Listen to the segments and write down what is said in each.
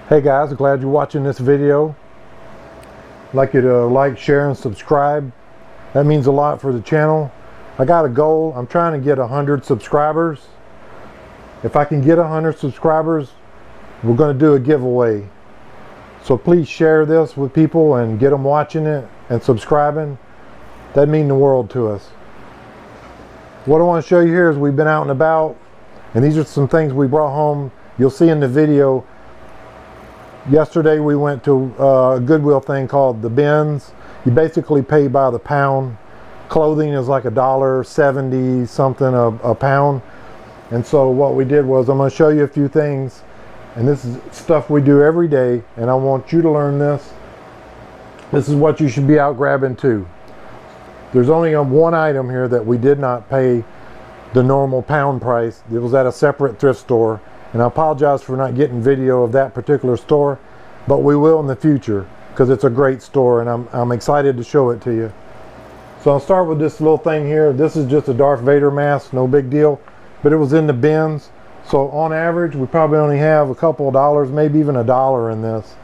Hey guys, glad you're watching this video. I'd like you to like, share, and subscribe. That means a lot for the channel. I got a goal. I'm trying to get 100 subscribers. If I can get 100 subscribers, we're going to do a giveaway. So please share this with people and get them watching it and subscribing. That'd mean the world to us. What I want to show you here is we've been out and about, and these are some things we brought home. You'll see in the video. Yesterday we went to a Goodwill thing called the bins. You basically pay by the pound. Clothing is like $1.70 something a pound. And so what we did was, I'm going to show you a few things, and this is stuff we do every day, and I want you to learn this. This is what you should be out grabbing too. There's only one item here that we did not pay the normal pound price. It was at a separate thrift store. And I apologize for not getting video of that particular store, but we will in the future because it's a great store, and I'm excited to show it to you. So I'll start with this little thing here. This is just a Darth Vader mask, no big deal, but it was in the bins. So on average, we probably only have a couple of dollars, maybe even $1 in this.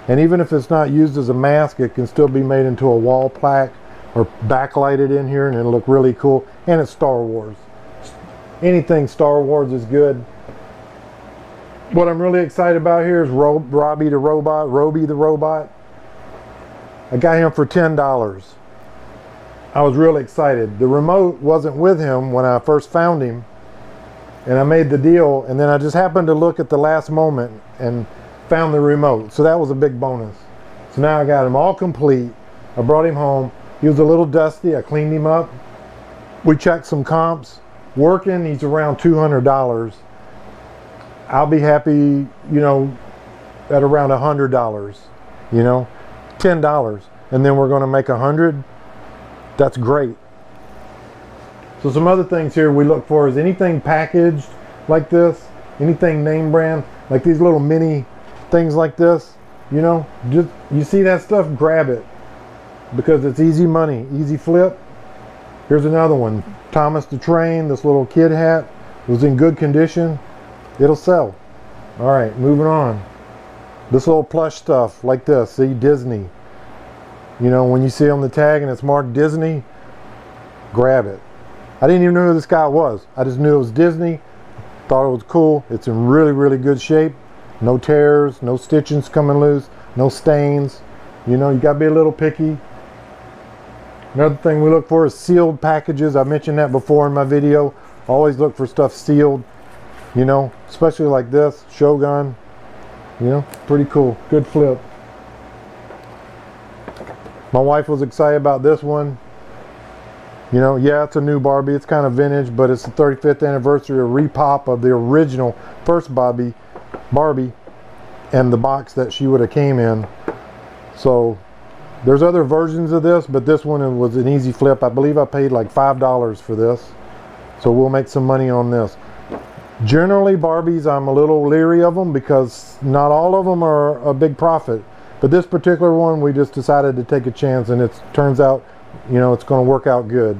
And even if it's not used as a mask, it can still be made into a wall plaque or backlighted in here, and it'll look really cool. And it's Star Wars. Anything Star Wars is good. What I'm really excited about here is Robbie the robot. I got him for $10. I was really excited. The remote wasn't with him when I first found him, and I made the deal, and then I just happened to look at the last moment and found the remote. So that was a big bonus. So now I got him all complete. I brought him home. He was a little dusty. I cleaned him up. We checked some comps. Working, he's around $200. I'll be happy, you know, at around $100, you know, $10, and then we're going to make 100. That's great. So some other things here we look for is anything packaged like this, anything name brand, like these little mini things like this, you know, just you see that stuff, grab it because it's easy money, easy flip. Here's another one, Thomas the Train. This little kid hat was in good condition. It'll sell. All right, moving on. This little plush stuff like this, see, Disney. You know, when you see on the tag and it's marked Disney, grab it. I didn't even know who this guy was. I just knew it was Disney. Thought it was cool. It's in really, really good shape. No tears, no stitchings coming loose, no stains. You know, you gotta be a little picky. Another thing we look for is sealed packages. I mentioned that before in my video. Always look for stuff sealed. You know, especially like this, Shogun, you know, pretty cool, good flip. My wife was excited about this one. You know, yeah, it's a new Barbie, it's kind of vintage, but it's the 35th anniversary of repop of the original first Barbie, and the box that she would have came in. So, there's other versions of this, but this one was an easy flip. I believe I paid like $5 for this. So we'll make some money on this. Generally, Barbies, I'm a little leery of them because not all of them are a big profit. But this particular one, we just decided to take a chance, and it turns out, you know, it's going to work out good.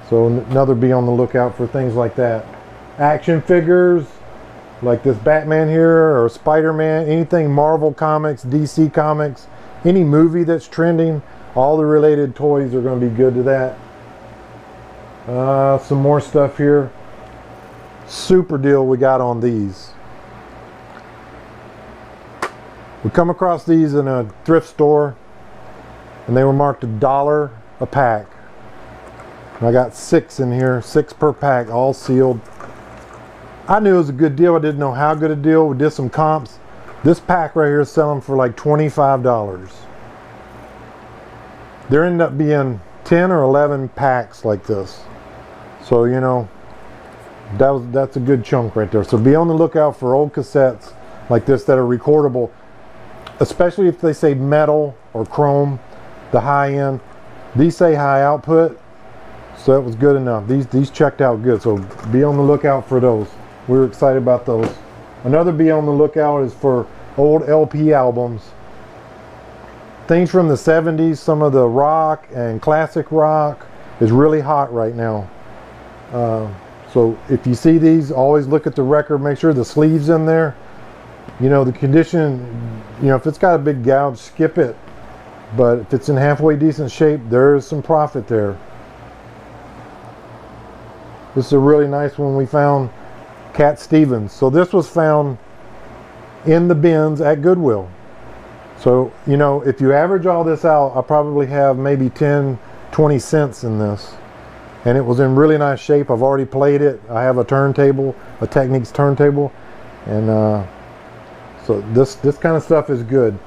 So another, be on the lookout for things like that. Action figures, like this Batman here, or Spider-Man, anything Marvel Comics, DC Comics, any movie that's trending, all the related toys are going to be good to that. Some more stuff here. Super deal we got on these. We come across these in a thrift store, and they were marked $1 a pack. And I got 6 in here, 6 per pack, all sealed. I knew it was a good deal. I didn't know how good a deal. We did some comps. This pack right here is selling for like $25. There ended up being 10 or 11 packs like this. So, you know, that's a good chunk right there. So be on the lookout for old cassettes like this that are recordable, especially if they say metal or chrome, the high end. These say high output, so that was good enough. These checked out good, so be on the lookout for those. We were excited about those. Another be on the lookout is for old LP albums. Things from the 70s, some of the rock and classic rock is really hot right now. So if you see these, always look at the record, make sure the sleeve's in there. You know, the condition, you know, if it's got a big gouge, skip it. But if it's in halfway decent shape, there's some profit there. This is a really nice one we found, Cat Stevens. So this was found in the bins at Goodwill. So, you know, if you average all this out, I probably have maybe 10, 20 cents in this. And it was in really nice shape. I've already played it. I have a turntable, a Technics turntable. And so this kind of stuff is good.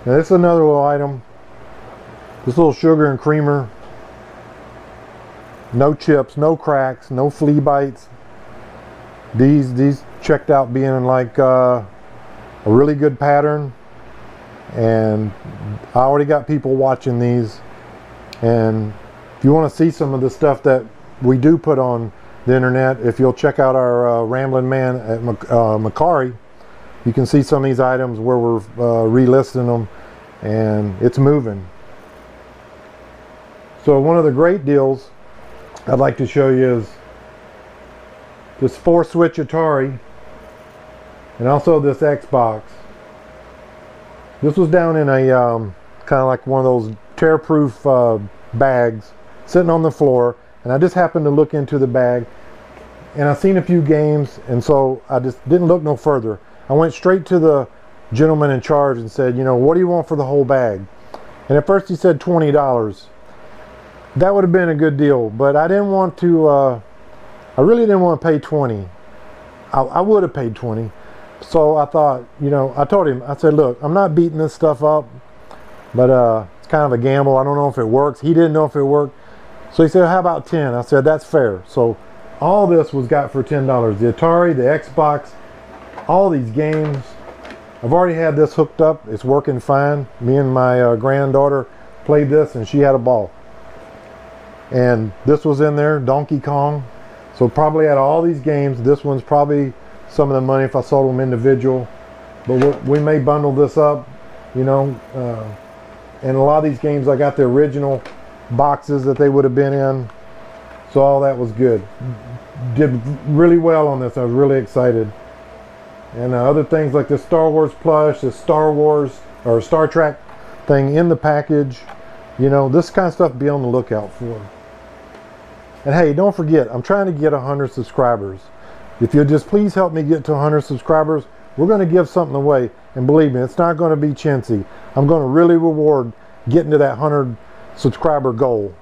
Now this is another little item. This little sugar and creamer. No chips, no cracks, no flea bites. These checked out being like a really good pattern. And I already got people watching these. And if you want to see some of the stuff that we do put on the internet, if you'll check out our Ramblin' Man at Macari, you can see some of these items where we're relisting them, and it's moving. So one of the great deals I'd like to show you is this 4-switch Atari, and also this Xbox. This was down in a kind of like one of those tear-proof bags sitting on the floor, and I just happened to look into the bag, and I seen a few games, and so I just didn't look no further. I went straight to the gentleman in charge and said, you know, what do you want for the whole bag? And at first he said $20. That would have been a good deal, but I didn't want to, I really didn't want to pay 20. I would have paid 20. So I thought, you know, I told him, I said, look, I'm not beating this stuff up, but it's kind of a gamble. I don't know if it works. He didn't know if it worked. So he said, how about 10? I said, that's fair. So all this was got for $10. The Atari, the Xbox, all these games. I've already had this hooked up. It's working fine. Me and my granddaughter played this, and she had a ball. And this was in there, Donkey Kong. So probably out of all these games, this one's probably some of the money if I sold them individual. But we may bundle this up, you know. And a lot of these games, I got the original boxes that they would have been in. So all that was good. Did really well on this. I was really excited. And other things like the Star Wars plush, the Star Wars or Star Trek thing in the package. You know, this kind of stuff, be on the lookout for. And hey, don't forget, I'm trying to get 100 subscribers. If you'll just please help me get to 100 subscribers, we're going to give something away. And believe me, it's not going to be chintzy. I'm going to really reward getting to that 100 subscriber goal.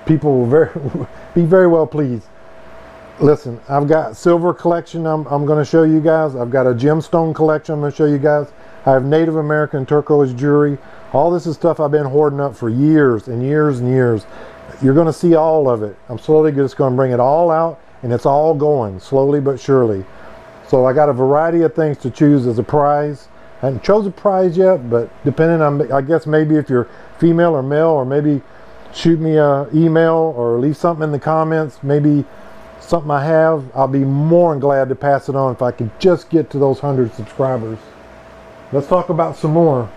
People will be very well pleased. Listen, I've got silver collection I'm going to show you guys. I've got a gemstone collection I'm going to show you guys. I have Native American turquoise jewelry. All this is stuff I've been hoarding up for years and years and years. You're going to see all of it. I'm slowly just going to bring it all out, and it's all going slowly but surely. So I got a variety of things to choose as a prize. I haven't chosen a prize yet, but depending on, I guess maybe if you're female or male, or maybe shoot me an email or leave something in the comments, maybe something I have, I'll be more than glad to pass it on if I can just get to those 100 subscribers. Let's talk about some more.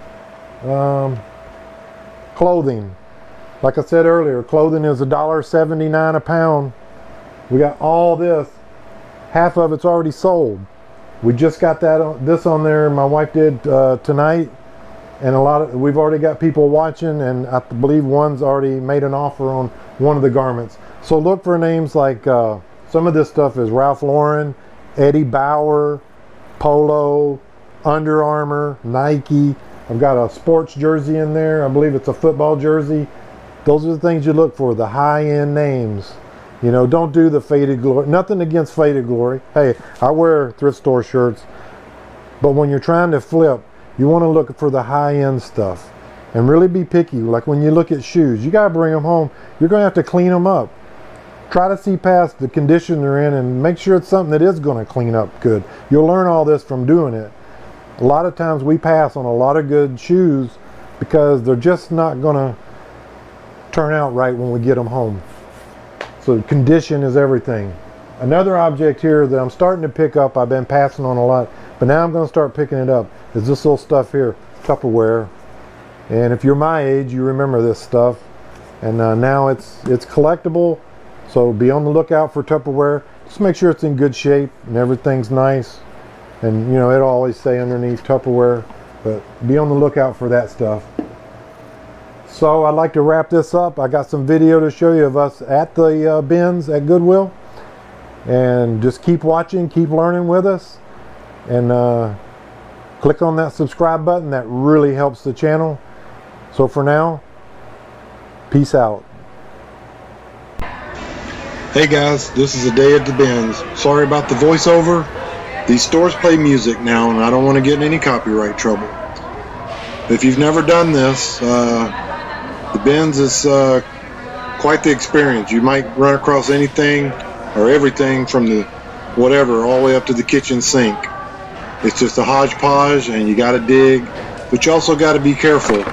Clothing. Like I said earlier, clothing is $1.79 a pound. We got all this. Half of it's already sold. We just got this on there. My wife did tonight, and we've already got people watching, and I believe one's already made an offer on one of the garments. So look for names like some of this stuff is Ralph Lauren, Eddie Bauer, Polo, Under Armour, Nike. I've got a sports jersey in there. I believe it's a football jersey. Those are the things you look for, the high-end names. You know, don't do the faded glory. Nothing against faded glory. Hey, I wear thrift store shirts. But when you're trying to flip, you want to look for the high-end stuff. And really be picky. Like when you look at shoes, you got to bring them home. You're going to have to clean them up. Try to see past the condition they're in and make sure it's something that is going to clean up good. You'll learn all this from doing it. A lot of times we pass on a lot of good shoes because they're just not going to turn out right when we get them home. So condition is everything. Another object here that I'm starting to pick up, I've been passing on a lot, but now I'm going to start picking it up, is this little stuff here, Tupperware. And if you're my age, you remember this stuff. And now it's collectible. So be on the lookout for Tupperware. Just make sure it's in good shape and everything's nice. And you know, it'll always say underneath Tupperware, but be on the lookout for that stuff. So I'd like to wrap this up. I got some video to show you of us at the bins at Goodwill. And just keep watching, keep learning with us. And click on that subscribe button. That really helps the channel. So for now, peace out. Hey guys, this is a day at the bins. Sorry about the voiceover. These stores play music now and I don't want to get in any copyright trouble. If you've never done this, the bins is quite the experience. You might run across anything or everything from the whatever all the way up to the kitchen sink. It's just a hodgepodge and you got to dig, but you also got to be careful.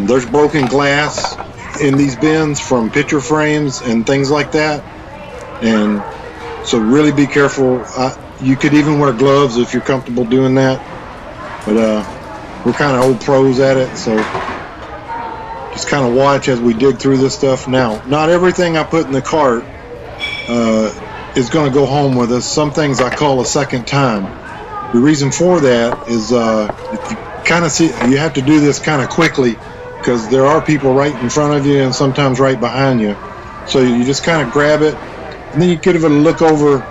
There's broken glass in these bins from picture frames and things like that, and so really be careful. You could even wear gloves if you're comfortable doing that, but we're kind of old pros at it, so just kind of watch as we dig through this stuff. Now, not everything I put in the cart is going to go home with us. Some things I call a second time. The reason for that is if you kind of see, you have to do this kind of quickly because there are people right in front of you and sometimes right behind you. So you just kind of grab it, and then you could have a look over,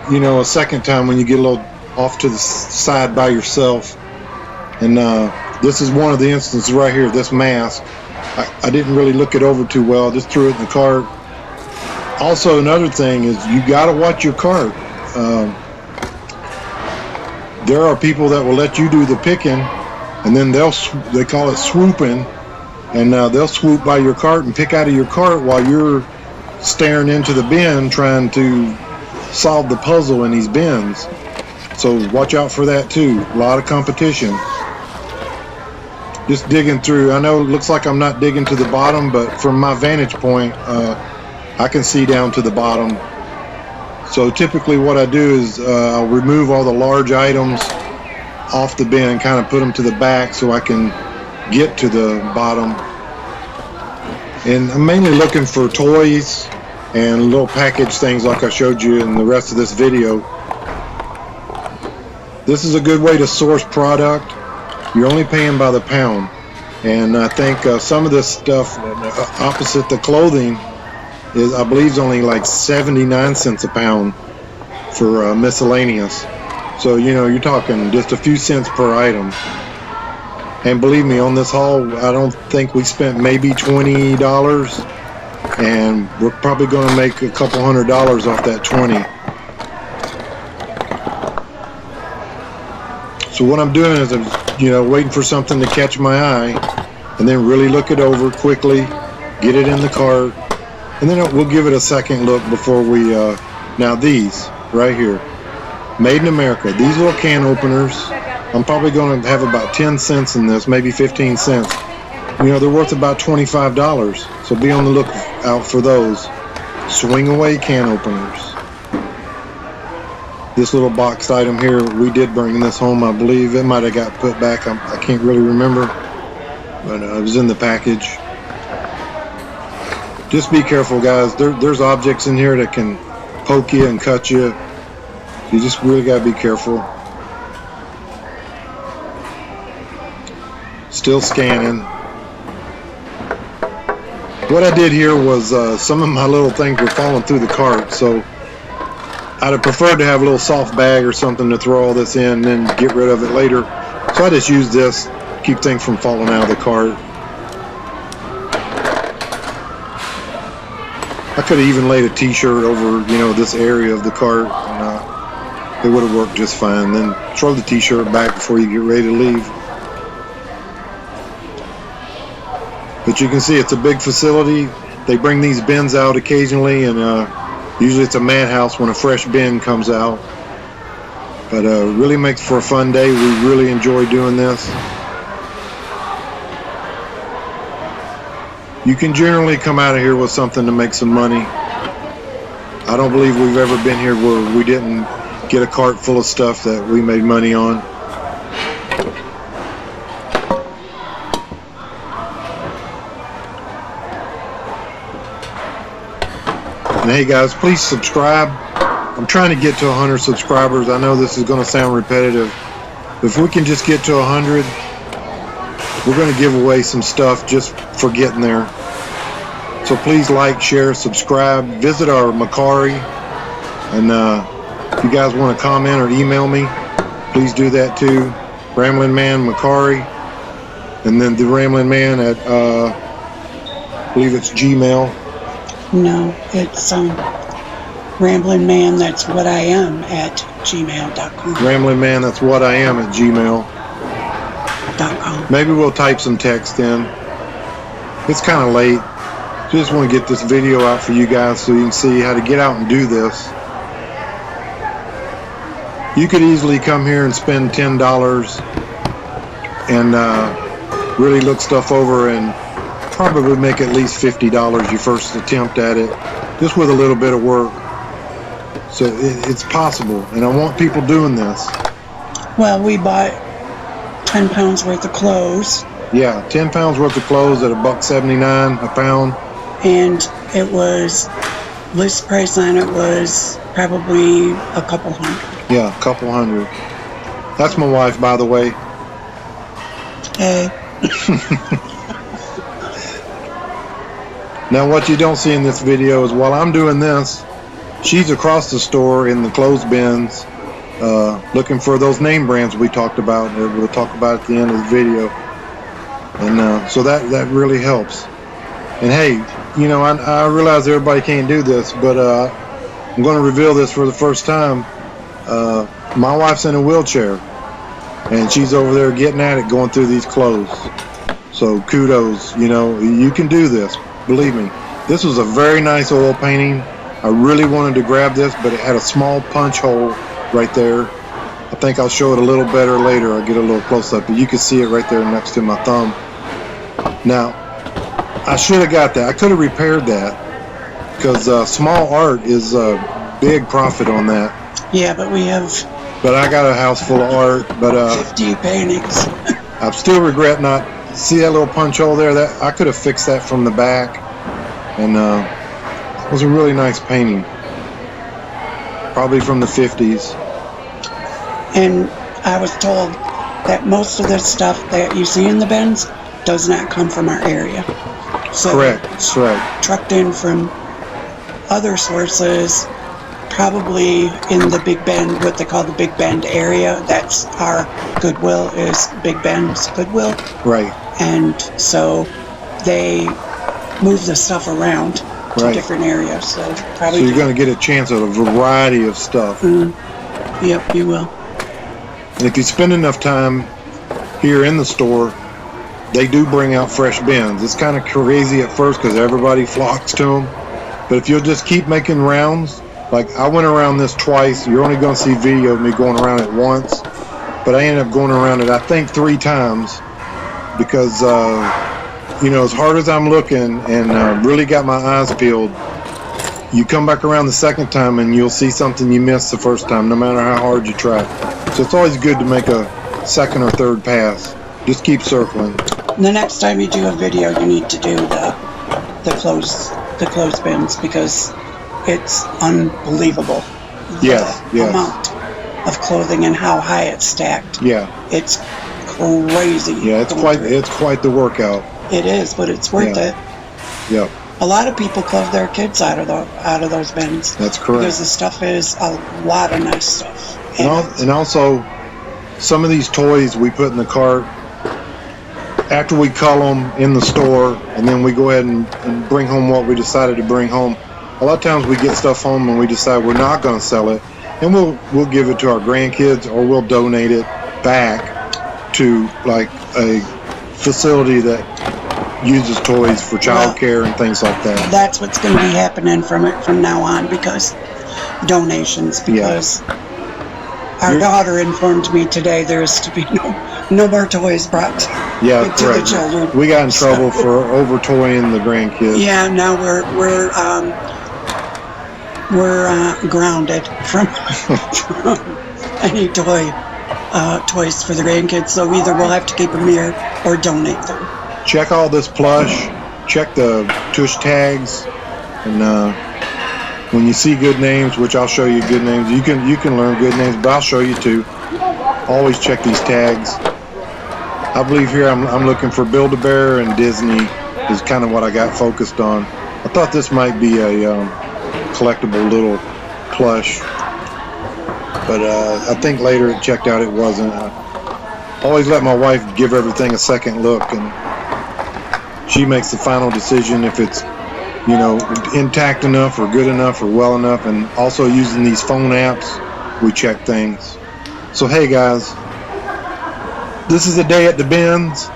you know, a second time when you get a little off to the side by yourself. And this is one of the instances right here, this mask. I didn't really look it over too well, just threw it in the cart. Also, another thing is you got to watch your cart. There are people that will let you do the picking, and then they call it swooping, and they'll swoop by your cart and pick out of your cart while you're staring into the bin trying to solve the puzzle in these bins. So watch out for that too. A lot of competition. Just digging through. I know it looks like I'm not digging to the bottom, but from my vantage point, I can see down to the bottom. So typically what I do is I'll remove all the large items off the bin, kind of put them to the back so I can get to the bottom. And I'm mainly looking for toys and little package things like I showed you in the rest of this video. This is a good way to source product. You're only paying by the pound. And I think some of this stuff opposite the clothing is, I believe, is only like 79 cents a pound for miscellaneous. So, you know, you're talking just a few cents per item. And believe me, on this haul, I don't think we spent maybe $20, and we're probably going to make a couple $100 off that 20. So what I'm doing is I'm, you know, waiting for something to catch my eye, and then really look it over quickly, get it in the cart, and then we'll give it a second look before we, now these right here, made in America, these little can openers, I'm probably going to have about 10 cents in this, maybe 15 cents. You know, they're worth about $25, so be on the lookout for those. Swing away can openers. This little boxed item here, we did bring this home, I believe. It might have got put back, I can't really remember, but it was in the package. Just be careful, guys. There's objects in here that can poke you and cut you. You just really got to be careful. Still scanning. What I did here was some of my little things were falling through the cart, so I'd have preferred to have a little soft bag or something to throw all this in and then get rid of it later. So I just used this, keep things from falling out of the cart. I could have even laid a t-shirt over, you know, this area of the cart, and it would have worked just fine. Then throw the t-shirt back before you get ready to leave. But you can see it's a big facility. They bring these bins out occasionally, and usually it's a madhouse when a fresh bin comes out. But really makes for a fun day. We really enjoy doing this. You can generally come out of here with something to make some money. I don't believe we've ever been here where we didn't get a cart full of stuff that we made money on. And hey guys, please subscribe. I'm trying to get to 100 subscribers. I know this is going to sound repetitive. If we can just get to 100, we're going to give away some stuff just for getting there. So please like, share, subscribe. Visit our Mercari. And if you guys want to comment or email me, please do that too. Ramblin' Man Mercari. And then the Ramblin' Man at, I believe it's Gmail. No, it's Ramblin' Man, that's what I am at gmail.com. Ramblin' Man, that's what I am at gmail.com. Maybe we'll type some text in. It's kind of late. Just want to get this video out for you guys so you can see how to get out and do this. You could easily come here and spend $10 and really look stuff over and probably make at least $50 your first attempt at it, just with a little bit of work. So it's possible, and I want people doing this. Well, we bought 10 pounds worth of clothes. Yeah, 10 pounds worth of clothes at $1.79 a pound. And it was, list price on it was probably a couple hundred. Yeah, a couple hundred. That's my wife, by the way. Hey. Now what you don't see in this video is while I'm doing this, she's across the store in the clothes bins looking for those name brands we talked about, that we'll talk about at the end of the video. And so that really helps. And hey, you know, I realize everybody can't do this, but I'm going to reveal this for the first time. My wife's in a wheelchair, and she's over there getting at it, going through these clothes. So kudos, you know, you can do this. Believe me. This was a very nice oil painting. I really wanted to grab this, but it had a small punch hole right there. I think I'll show it a little better later. I'll get a little close up, but you can see it right there next to my thumb. Now, I should have got that. I could have repaired that, because small art is a big profit on that. Yeah, but we have... But I got a house full of art, but 50 paintings. I still regret not... See that little punch hole there? That I could have fixed that from the back, and it was a really nice painting. Probably from the 50s. And I was told that most of the stuff that you see in the bins does not come from our area. So Correct. Trucked in from other sources, probably in the Big Bend, what they call the Big Bend area. That's our Goodwill, is Big Bend's Goodwill. Right. And so they move the stuff around to different areas. So probably. So you're going to get a chance at a variety of stuff. Yep, you will. And if you spend enough time here in the store, they do bring out fresh bins. It's kind of crazy at first because everybody flocks to them. But if you'll just keep making rounds, like I went around this twice. You're only going to see video of me going around it once. But I ended up going around it, I think, 3 times. Because, you know, as hard as I'm looking and really got my eyes peeled, you come back around the second time and you'll see something you missed the first time, no matter how hard you try. So it's always good to make a second or third pass. Just keep circling. The next time you do a video, you need to do the clothes bins, because it's unbelievable. Yes. The amount of clothing and how high it's stacked. Yeah. It's crazy. Yeah, it's quite the workout. It is, but it's worth it. Yep. A lot of people clothe their kids out of those bins. That's correct. Because the stuff is a lot of nice stuff. And also, some of these toys we put in the cart, after we cull them in the store, and then we go ahead and bring home what we decided to bring home. A lot of times we get stuff home and we decide we're not going to sell it, and we'll give it to our grandkids, or we'll donate it back to like a facility that uses toys for child care and things like that. That's what's going to be happening from now on, because donations, because our daughter informed me today there is to be no more toys brought to the children. We got in trouble for over toying the grandkids. Yeah, now we're grounded from any toys for the grandkids, so either we'll have to keep them here or donate them. Check all this plush, check the tush tags, and when you see good names, which I'll show you good names, you can learn good names, but I'll show you too. Always check these tags. I believe here I'm looking for Build-A-Bear and Disney is kind of what I got focused on. I thought this might be a collectible little plush, but I think later it checked out it wasn't. I always let my wife give everything a second look, and she makes the final decision if it's, you know, intact enough or good enough or well enough. And also using these phone apps, we check things. So hey guys, this is a day at the bins.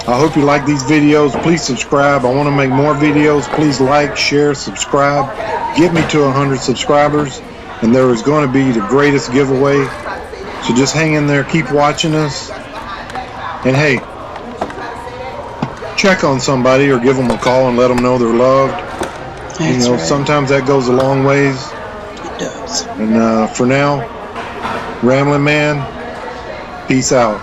I hope you like these videos. Please subscribe. I want to make more videos. Please like, share, subscribe. Get me to 100 subscribers, and there is going to be the greatest giveaway. So just hang in there, keep watching us, and hey, check on somebody or give them a call and let them know they're loved. That's you know, right. Sometimes that goes a long ways. It does. And for now, Ramblin' Man, peace out.